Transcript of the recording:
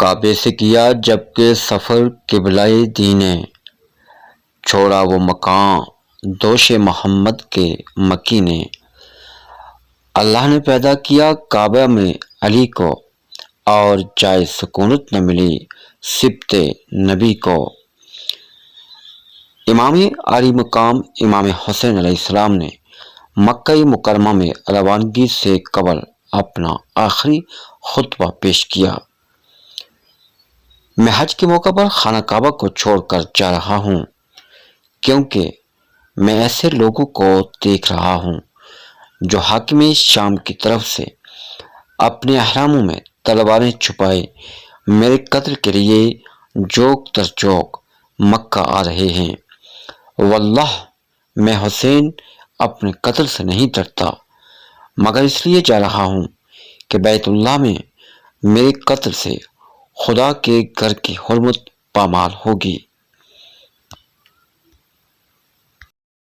کعبے سے کیا جبکہ سفر قبلۂ دین ہے، چھوڑا وہ مکان دوش محمد کے مکی نے۔ اللہ نے پیدا کیا کعبہ میں علی کو، اور جائے سکونت نہ ملی سبط نبی کو۔ امام علی مقام امام حسین علیہ السلام نے مکہ مکرمہ میں روانگی سے قبل اپنا آخری خطبہ پیش کیا۔ میں حج کے موقع پر خانہ کعبہ کو چھوڑ کر جا رہا ہوں، کیونکہ میں ایسے لوگوں کو دیکھ رہا ہوں جو حاکم شام کی طرف سے اپنے احراموں میں تلواریں چھپائے میرے قتل کے لیے جوک در جوک مکہ آ رہے ہیں۔ واللہ میں حسین اپنے قتل سے نہیں ڈرتا، مگر اس لیے جا رہا ہوں کہ بیت اللہ میں میرے قتل سے خدا کے گھر کی حرمت پامال ہوگی۔